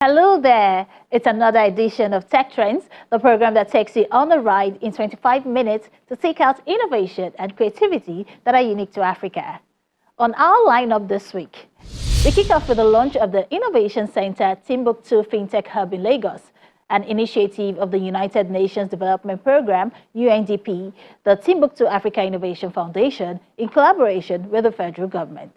Hello there. It's another edition of Tech Trends, the program that takes you on a ride in 25 minutes to seek out innovation and creativity that are unique to Africa. On our lineup this week, we kick off with the launch of the Innovation Center Timbuktu FinTech Hub in Lagos, an initiative of the United Nations Development Programme, UNDP, the Timbuktu Africa Innovation Foundation, in collaboration with the federal government.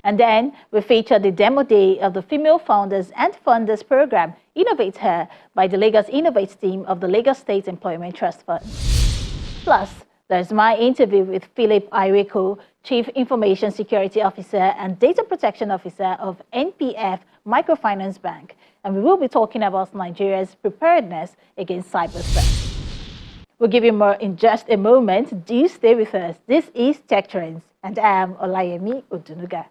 And then we feature the demo day of the Female Founders and Funders Program, Innovate Her, by the Lagos Innovate team of the Lagos State Employment Trust Fund. Plus, there's my interview with Philip Iweko, Chief Information Security Officer and Data Protection Officer of NPF Microfinance Bank, and we will be talking about Nigeria's preparedness against cyber threats. We'll give you more in just a moment. Do stay with us. This is Tech Trends, and I am Olayemi Odunuga.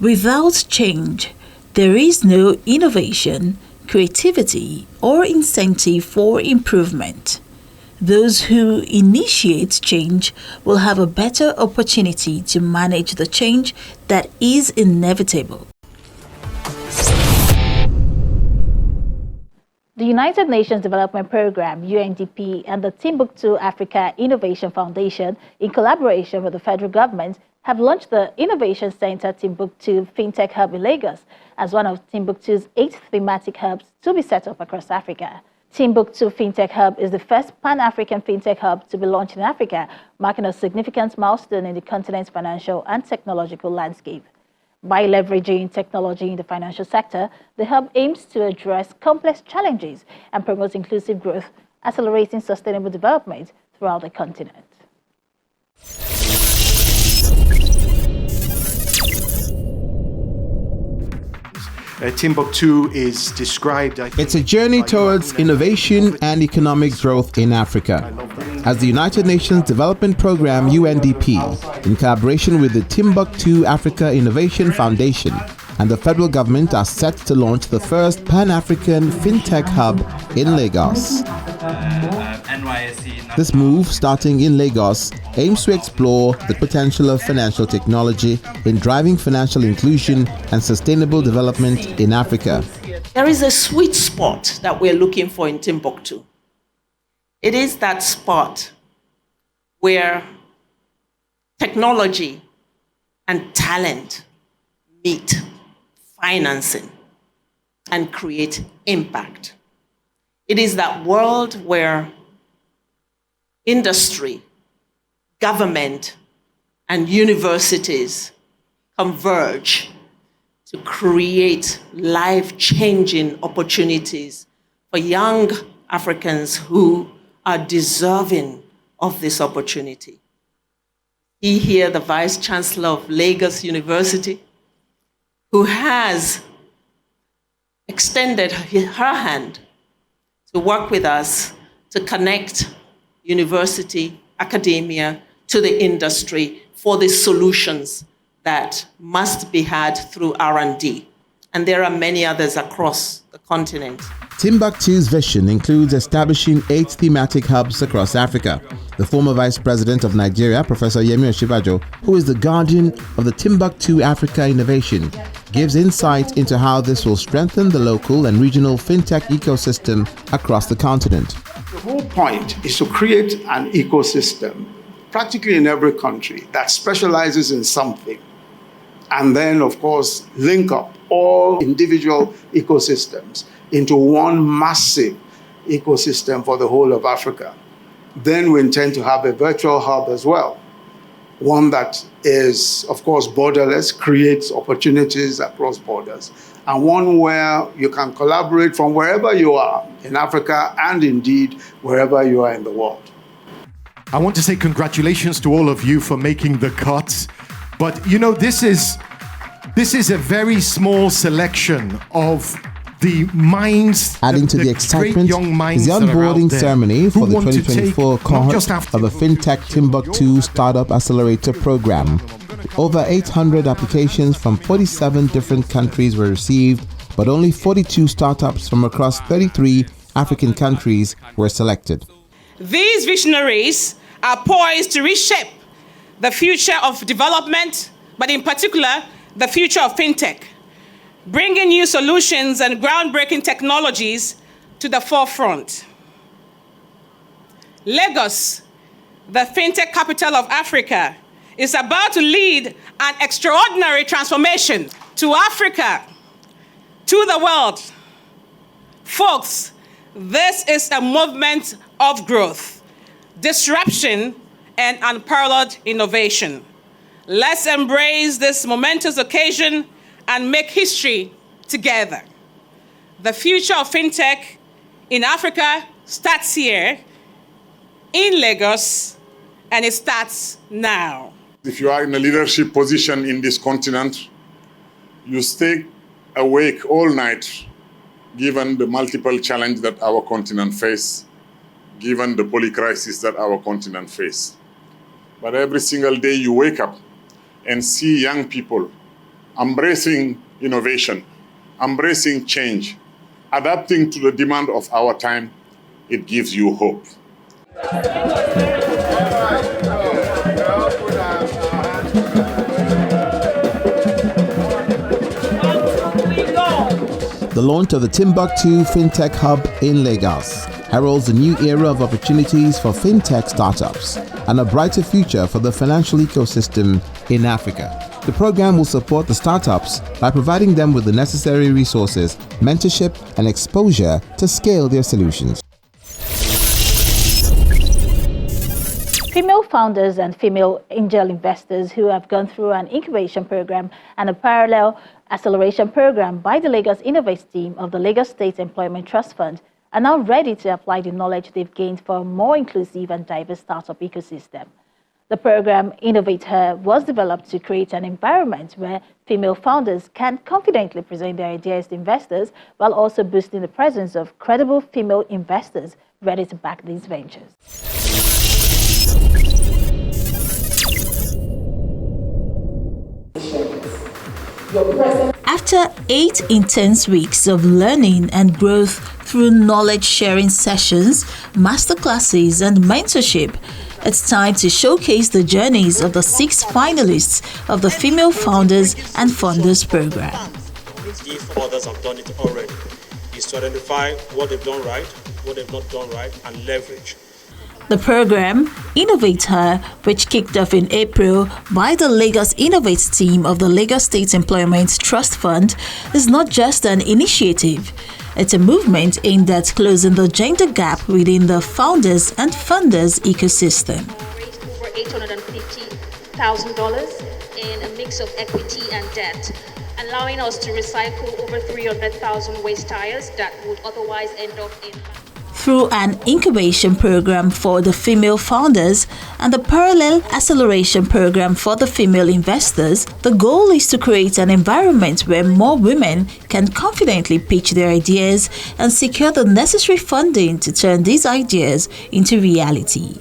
Without change, there is no innovation, creativity, or incentive for improvement. Those who initiate change will have a better opportunity to manage the change that is inevitable. The United Nations Development Programme, UNDP, and the Timbuktu Africa Innovation Foundation, in collaboration with the federal government, have launched the Innovation Center Timbuktu FinTech Hub in Lagos as one of Timbuktu's 8 thematic hubs to be set up across Africa. Timbuktu FinTech Hub is the first Pan-African FinTech hub to be launched in Africa, marking a significant milestone in the continent's financial and technological landscape. By leveraging technology in the financial sector, the hub aims to address complex challenges and promote inclusive growth, accelerating sustainable development throughout the continent. Timbuktu is described... It's a journey towards innovation and economic growth in Africa. As the United Nations Development Programme, UNDP, in collaboration with the Timbuktu Africa Innovation Foundation and the federal government, are set to launch the first Pan-African FinTech Hub in Lagos. This move, starting in Lagos, aims to explore the potential of financial technology in driving financial inclusion and sustainable development in Africa. There is a sweet spot that we're looking for in Timbuktu. It is that spot where technology and talent meet financing and create impact. It is that world where industry, government, and universities converge to create life-changing opportunities for young Africans who are deserving of this opportunity. He here, the Vice Chancellor of Lagos University, who has extended her hand to work with us to connect university, academia, to the industry for the solutions that must be had through R&D. And there are many others across the continent. Timbuktu's vision includes establishing 8 thematic hubs across Africa. The former Vice President of Nigeria, Professor Yemi Osinbajo, who is the guardian of the Timbuktu Africa Innovation, gives insight into how this will strengthen the local and regional fintech ecosystem across the continent. The whole point is to create an ecosystem, practically in every country, that specializes in something. And then, of course, link up all individual ecosystems into one massive ecosystem for the whole of Africa. Then we intend to have a virtual hub as well. One that is, of course, borderless, creates opportunities across borders, and one where you can collaborate from wherever you are in Africa and indeed wherever you are in the world. I want to say congratulations to all of you for making the cut. But you know, this is a very small selection of the minds, adding to the excitement is the onboarding ceremony for the 2024 cohort of the FinTech Timbuktu Startup Accelerator Program. Over 800 applications from 47 different countries were received but only 42 startups from across 33 African countries were selected. These visionaries are poised to reshape the future of development, but in particular, the future of fintech, bringing new solutions and groundbreaking technologies to the forefront. Lagos, the fintech capital of Africa, is about to lead an extraordinary transformation to Africa, to the world. Folks, this is a movement of growth, disruption, and unparalleled innovation. Let's embrace this momentous occasion and make history together. The future of fintech in Africa starts here, in Lagos, and it starts now. If you are in a leadership position in this continent, you stay awake all night, given the multiple challenges that our continent faces, given the polycrisis that our continent faces. But every single day you wake up and see young people embracing innovation, embracing change, adapting to the demand of our time, it gives you hope. The launch of the Timbuktu FinTech Hub in Lagos heralds a new era of opportunities for fintech startups and a brighter future for the financial ecosystem in Africa. The program will support the startups by providing them with the necessary resources, mentorship, and exposure to scale their solutions. Female founders and female angel investors who have gone through an incubation program and a parallel acceleration program by the Lagos Innovate team of the Lagos State Employment Trust Fund are now ready to apply the knowledge they've gained for a more inclusive and diverse startup ecosystem. The program Innovate Her was developed to create an environment where female founders can confidently present their ideas to investors while also boosting the presence of credible female investors ready to back these ventures. After 8 intense weeks of learning and growth through knowledge-sharing sessions, masterclasses, and mentorship, it's time to showcase the journeys of the 6 finalists of the Female Founders and Funders Program. If others have done it already, is to identify what they've done right, what they've not done right, and leverage. The program, Innovate Her, which kicked off in April by the Lagos Innovate team of the Lagos State Employment Trust Fund, is not just an initiative. It's a movement aimed at closing the gender gap within the founders and funders ecosystem. Raised over $850,000 in a mix of equity and debt, allowing us to recycle over 300,000 waste tires that would otherwise end up in... Through an incubation program for the female founders and the parallel acceleration program for the female investors, the goal is to create an environment where more women can confidently pitch their ideas and secure the necessary funding to turn these ideas into reality.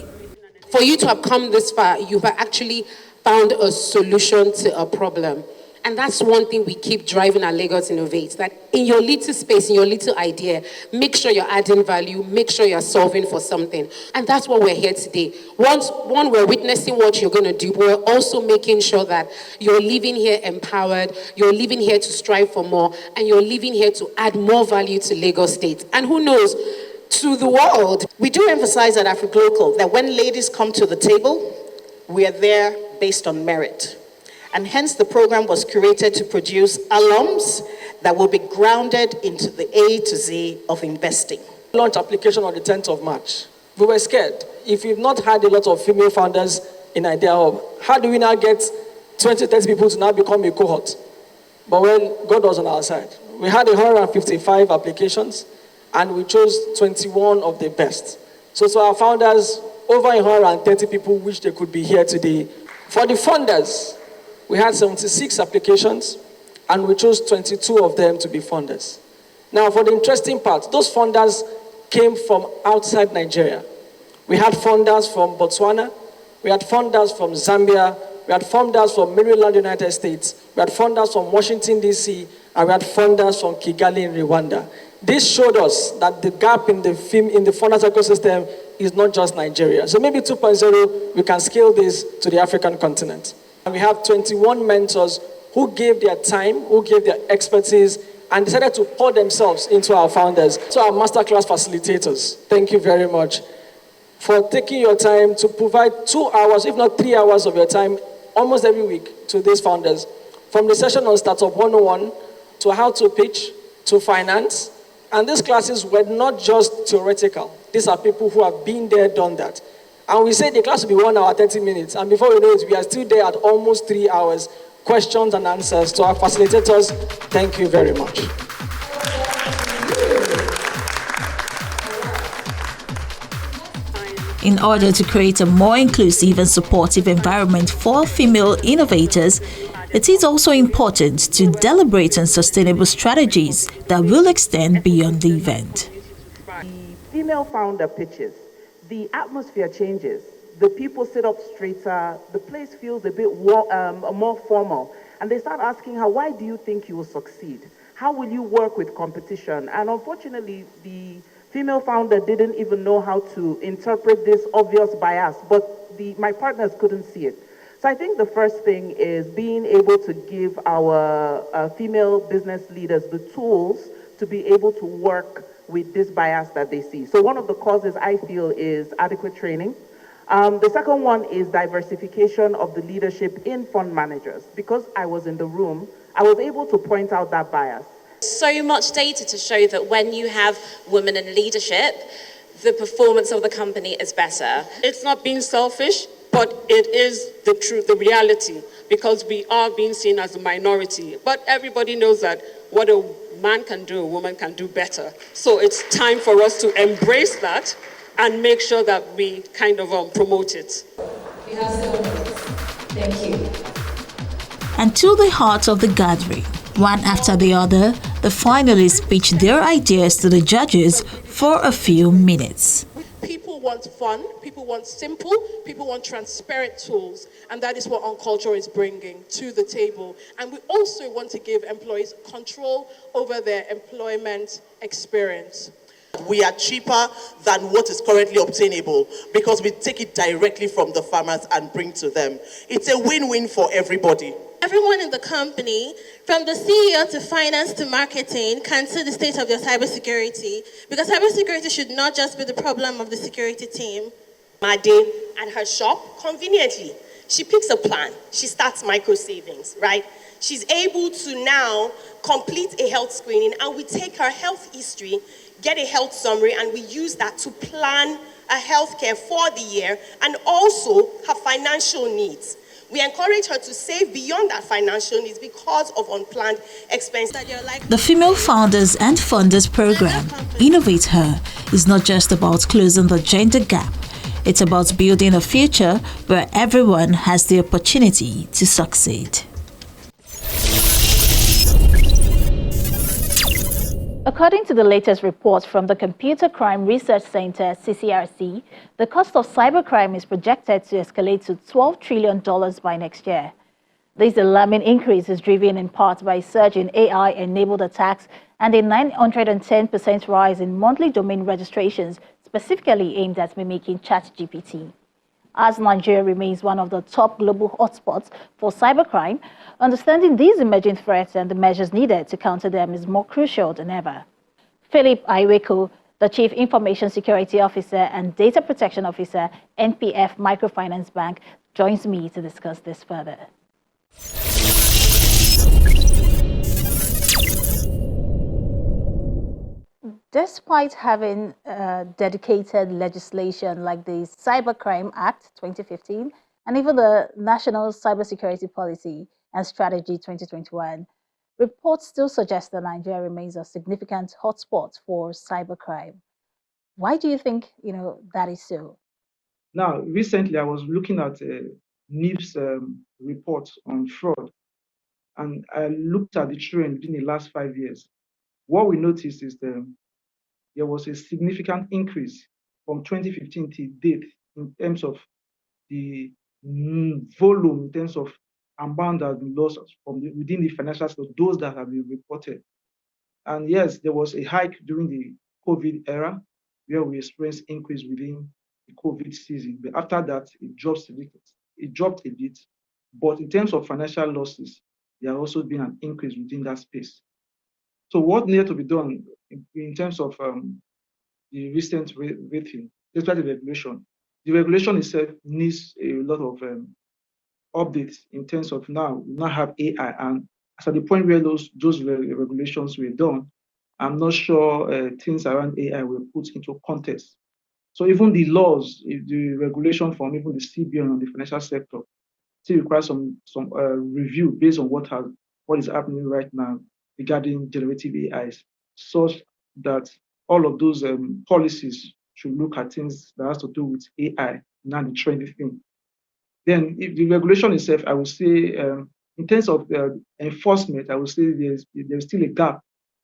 For you to have come this far, you have actually found a solution to a problem. And that's one thing we keep driving at Lagos Innovate, that in your little space, in your little idea, make sure you're adding value, make sure you're solving for something. And that's what we're here today. One, we're witnessing what you're going to do, but we're also making sure that you're leaving here empowered, you're leaving here to strive for more, and you're leaving here to add more value to Lagos State. And who knows, to the world. We do emphasize at AfriGlocal that when ladies come to the table, we are there based on merit. And hence the program was created to produce alums that will be grounded into the A to Z of investing. Launch application on the 10th of March. We were scared. If we've not had a lot of female founders in Idea Hub, how do we now get 20, 30 people to now become a cohort? But when God was on our side, we had 155 applications and we chose 21 of the best. So our founders, over 130 people wish they could be here today. For the funders, we had 76 applications, and we chose 22 of them to be funders. Now, for the interesting part, those funders came from outside Nigeria. We had funders from Botswana, we had funders from Zambia, we had funders from Maryland, United States, we had funders from Washington, D.C., and we had funders from Kigali in Rwanda. This showed us that the gap in the funders ecosystem is not just Nigeria. So maybe 2.0, we can scale this to the African continent. And we have 21 mentors who gave their time, who gave their expertise, and decided to pour themselves into our founders. So our masterclass facilitators, thank you very much for taking your time to provide 2 hours, if not 3 hours of your time, almost every week to these founders. From the session on Startup 101 to how to pitch, to finance. And these classes were not just theoretical. These are people who have been there, done that. And we said the class will be 1 hour, 30 minutes. And before we know it, we are still there at almost 3 hours. Questions and answers. To our facilitators, thank you very much. In order to create a more inclusive and supportive environment for female innovators, it is also important to deliberate on sustainable strategies that will extend beyond the event. The female founder pitches, the atmosphere changes, the people sit up straighter, the place feels a bit more formal, and they start asking her, why do you think you will succeed? How will you work with competition? And unfortunately, the female founder didn't even know how to interpret this obvious bias, but my partners couldn't see it. So I think the first thing is being able to give our female business leaders the tools to be able to work with this bias that they see. So one of the causes I feel is adequate training. The second one is diversification of the leadership in fund managers. Because I was in the room, I was able to point out that bias. So much data to show that when you have women in leadership, the performance of the company is better. It's not being selfish, but it is the truth, the reality, because we are being seen as a minority. But everybody knows that what a man can do, a woman can do better. So it's time for us to embrace that and make sure that we kind of promote it. Thank you. And to the heart of the gathering, one after the other, the finalists pitched their ideas to the judges for a few minutes. People want fun, people want simple, people want transparent tools, and that is what OnCulture is bringing to the table. And we also want to give employees control over their employment experience. We are cheaper than what is currently obtainable because we take it directly from the farmers and bring to them. It's a win-win for everybody. Everyone in the company, from the CEO to finance to marketing, can see the state of their cybersecurity, because cybersecurity should not just be the problem of the security team. Made at her shop, conveniently, she picks a plan. She starts micro savings, right? She's able to now complete a health screening, and we take her health history, get a health summary, and we use that to plan a healthcare for the year and also her financial needs. We encourage her to save beyond that financial needs because of unplanned expenses. The Female Founders and Funders program, Innovate Her, is not just about closing the gender gap. It's about building a future where everyone has the opportunity to succeed. According to the latest report from the Computer Crime Research Center, CCRC, the cost of cybercrime is projected to escalate to $12 trillion by next year. This alarming increase is driven in part by a surge in AI-enabled attacks and a 910% rise in monthly domain registrations, specifically aimed at mimicking ChatGPT. As Nigeria remains one of the top global hotspots for cybercrime, understanding these emerging threats and the measures needed to counter them is more crucial than ever. Philip Iweko, the Chief Information Security Officer and Data Protection Officer, NPF Microfinance Bank, joins me to discuss this further. Despite having dedicated legislation like the Cybercrime Act 2015 and even the National Cybersecurity Policy and Strategy 2021, reports still suggest that Nigeria remains a significant hotspot for cybercrime. Why do you think that is so? Now, recently I was looking at a NIPS report on fraud, and I looked at the trend in the last 5 years. What we noticed is there was a significant increase from 2015 to date in terms of the volume in terms of amount that have been lost from within the financial sector, those that have been reported. And yes, there was a hike during the COVID era where we experienced increase within the COVID season. But after that, it dropped a bit. It dropped a bit. But in terms of financial losses, there has also been an increase within that space. So what needed to be done in terms of the recent rating, despite the regulation itself needs a lot of updates in terms of now we now have AI, and as at the point where those regulations were done, I'm not sure things around AI were put into context. So even the laws, the regulation from even the CBN on the financial sector still requires some review based on what is happening right now regarding generative AIs, such that all of those policies should look at things that has to do with AI, not the trendy thing. Then if the regulation itself, I would say, in terms of enforcement, I would say there's still a gap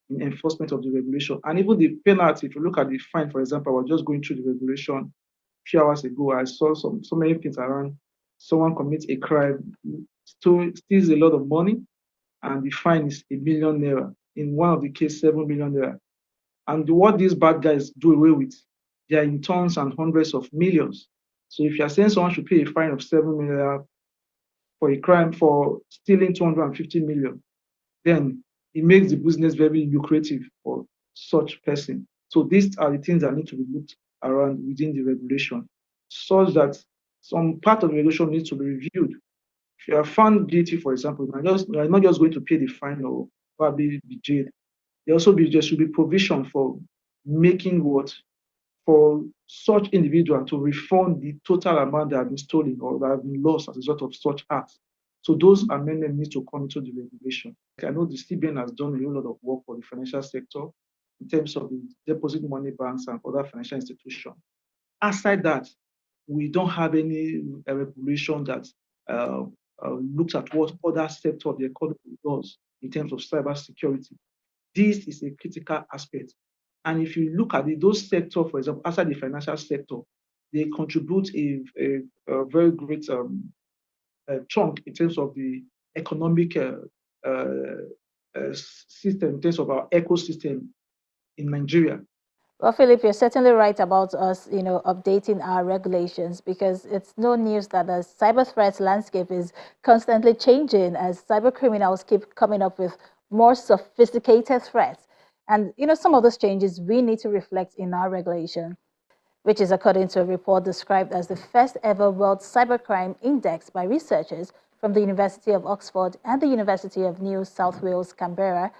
in enforcement of the regulation. And even the penalty, if you look at the fine, for example, I was just going through the regulation a few hours ago, I saw so many things around. Someone commits a crime, steals a lot of money, and the fine is ₦1 million. In one of the cases, ₦7 million. And what these bad guys do away with, they are in tons and hundreds of millions. So if you are saying someone should pay a fine of ₦7 million for a crime for stealing 250 million, then it makes the business very lucrative for such person. So these are the things that need to be looked around within the regulation, such that some part of the regulation needs to be reviewed. If you are found guilty, for example, you are not just going to pay the fine or probably be jailed. There should be provision for making for such individual to refund the total amount that have been stolen or that have been lost as a result of such acts. So those amendments need to come into the regulation. I know the CBN has done a whole lot of work for the financial sector in terms of the deposit money banks and other financial institutions. Aside that, we don't have any regulation that looks at what other sector of the economy does in terms of cyber security. This is a critical aspect. And if you look at those sectors, for example, outside the financial sector, they contribute a very great chunk in terms of the economic system, in terms of our ecosystem in Nigeria. Well, Philip, you're certainly right about us, updating our regulations, because it's no news that the cyber threat landscape is constantly changing as cyber criminals keep coming up with more sophisticated threats. And, some of those changes we need to reflect in our regulation, which is according to a report described as the first ever World Cybercrime Index by researchers from the University of Oxford and the University of New South Wales, Canberra.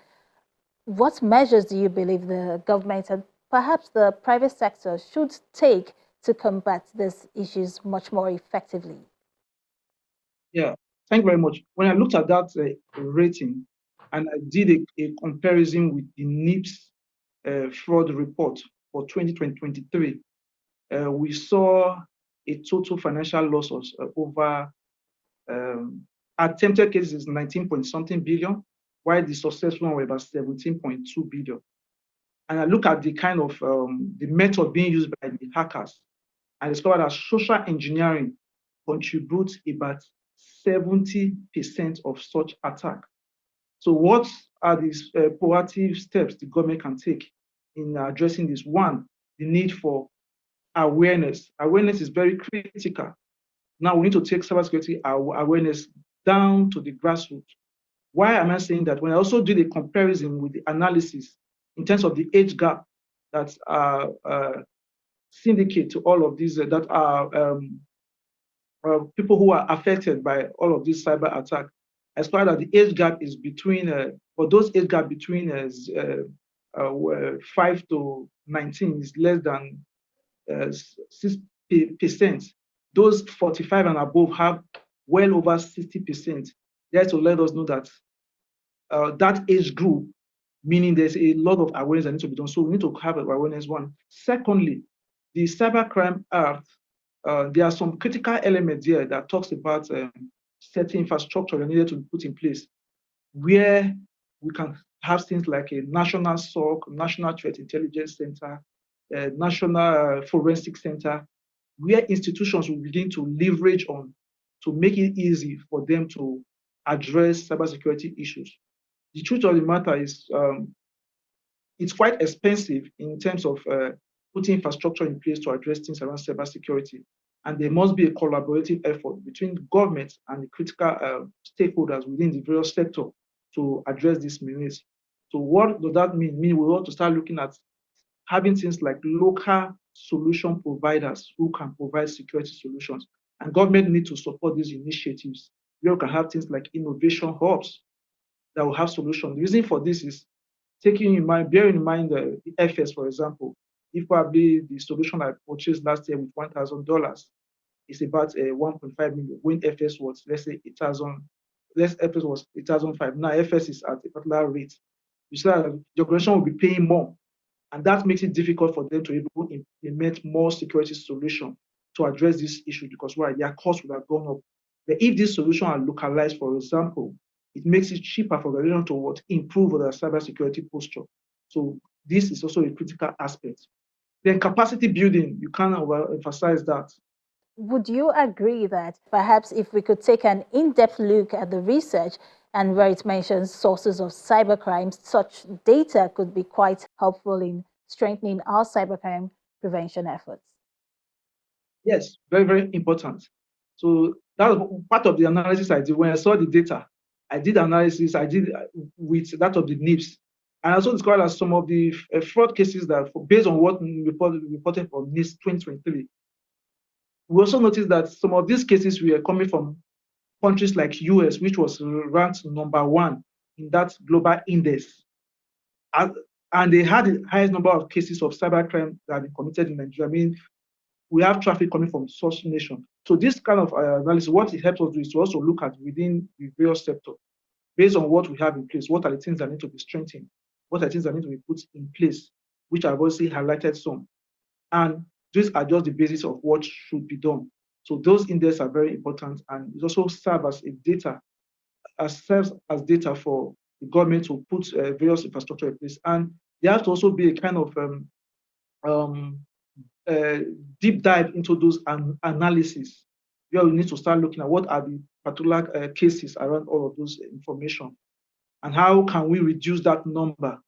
What measures do you believe the government and perhaps the private sector should take to combat these issues much more effectively? Yeah, thank you very much. When I looked at that rating and I did a comparison with the NIPS fraud report for 2023, we saw a total financial loss of over attempted cases 19-point-something billion, while the successful one were about 17.2 billion. And I look at the kind of the method being used by the hackers, I discovered that social engineering contributes about 70% of such attack. So what are these proactive steps the government can take in addressing this? One, the need for awareness. Awareness is very critical. Now we need to take cybersecurity awareness down to the grassroots. Why am I saying that? When I also did a comparison with the analysis in terms of the age gap that syndicate to all of these that are people who are affected by all of these cyber attacks, I discovered that the age gap is between, for those age gap between 5 to 19 is less than 6%. Those 45 and above have well over 60%. That's to let us know that that age group, meaning there's a lot of awareness that needs to be done. So we need to have awareness, one. Secondly, the Cybercrime Act, there are some critical elements here that talks about certain infrastructure that needed to be put in place, where we can have things like a national SOC, National Threat Intelligence Center, National Forensic Center, where institutions will begin to leverage on to make it easy for them to address cybersecurity issues. The truth of the matter is it's quite expensive in terms of putting infrastructure in place to address things around cybersecurity. And there must be a collaborative effort between government and the critical stakeholders within the various sector to address these needs. So what does that mean? We want to start looking at having things like local solution providers who can provide security solutions. And government need to support these initiatives. We can have things like innovation hubs that will have solutions. The reason for this is bearing in mind the FS, for example. If probably the solution I purchased last year with $1,000 is about 1.5 million, when FS was, let's say, 8,000, FS was 8,005. Now FS is at a particular rate. You see that the organization will be paying more. And that makes it difficult for them to implement more security solutions to address this issue because their costs would have gone up. But if these solutions are localized, for example, it makes it cheaper for the organization to improve their cybersecurity posture. So this is also a critical aspect. Then capacity building, you can't overemphasize that. Would you agree that perhaps if we could take an in-depth look at the research and where it mentions sources of cybercrime, such data could be quite helpful in strengthening our cybercrime prevention efforts? Yes, very, very important. So that was part of the analysis I did. When I saw the data, I did analysis, I did with that of the NIPS. And I also discovered that some of the fraud cases that, based on what reported from NIPS 2023, we also noticed that some of these cases were coming from countries like US, which was ranked #1 in that global index. And they had the highest number of cases of cybercrime that have been committed in Nigeria. I mean, we have traffic coming from such nations. So this kind of analysis, what it helps us do is to also look at within the various sector, based on what we have in place, what are the things that need to be strengthened, what are the things that need to be put in place, which I've also highlighted some. And these are just the basis of what should be done. So those indexes are very important, and it also serves as data for the government to put various infrastructure in place. And there has to also be a kind of deep dive into those analyses, where we need to start looking at what are the particular cases around all of those information, and how can we reduce that number.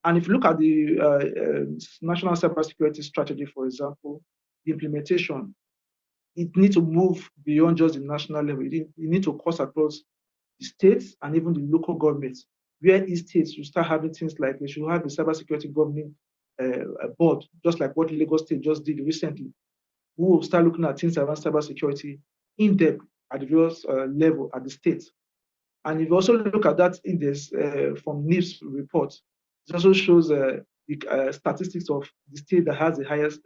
And if you look at the National Cybersecurity Strategy, for example, the implementation, it needs to move beyond just the national level. It needs to cross across the states and even the local governments, where each states will start having things like they should have a cybersecurity governing board, just like what Lagos State just did recently, who will start looking at things around cybersecurity in depth at the various level at the states. And if you also look at that index from NIPS report, it also shows the statistics of the state that has the highest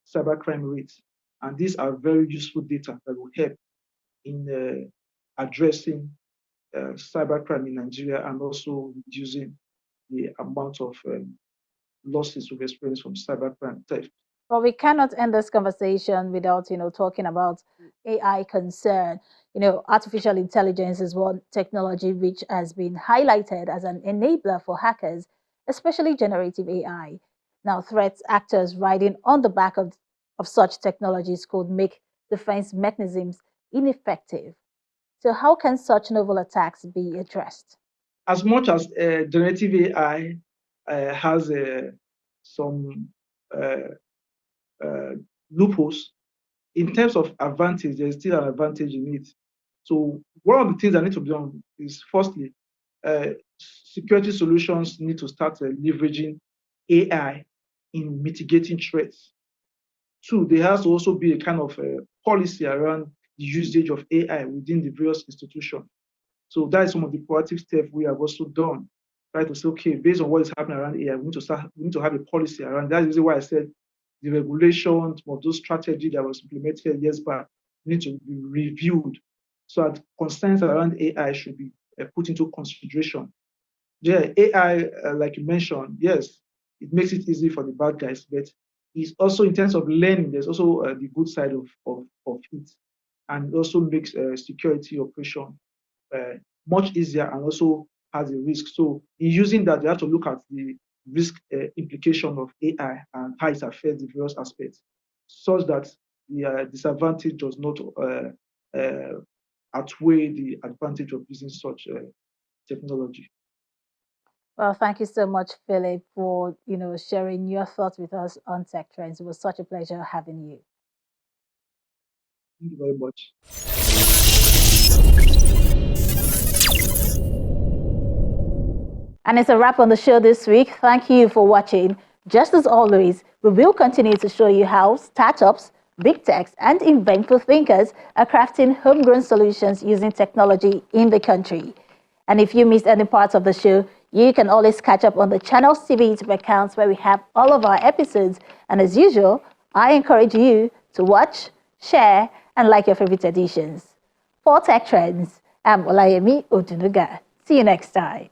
cybercrime rates. And these are very useful data that will help in addressing cybercrime in Nigeria and also reducing the amount of losses we've experienced from cybercrime theft. But we cannot end this conversation without, talking about AI concern. Artificial intelligence is one technology which has been highlighted as an enabler for hackers, especially generative AI. Now, threat actors riding on the back of such technologies could make defense mechanisms ineffective. So how can such novel attacks be addressed? As much as generative AI has some loopholes, in terms of advantage, there's still an advantage in it. So one of the things that need to be done is, firstly, security solutions need to start leveraging AI in mitigating threats. Two, there has to also be a kind of policy around the usage of AI within the various institutions. So that is some of the proactive steps we have also done. Try to say, okay, based on what is happening around AI, we need to have a policy around. That is why I said the regulations of those strategy that was implemented years back need to be reviewed, so that concerns around AI should be put into consideration. Yeah, AI, like you mentioned, yes, it makes it easy for the bad guys, but it's also, in terms of learning, there's also the good side of it, and it also makes security operation much easier and also has a risk. So in using that, you have to look at the risk implication of AI and how it affects the various aspects, such that the disadvantage does not outweigh the advantage of using such technology. Well, thank you so much, Philip, for sharing your thoughts with us on tech trends. It was such a pleasure having you. Thank you very much. And it's a wrap on the show this week. Thank you for watching. Just as always, we will continue to show you how startups, big techs, and inventful thinkers are crafting homegrown solutions using technology in the country. And if you missed any parts of the show, you can always catch up on the Channels TV YouTube accounts where we have all of our episodes. And as usual, I encourage you to watch, share, and like your favorite editions. For Tech Trends, I'm Olayemi Odunuga. See you next time.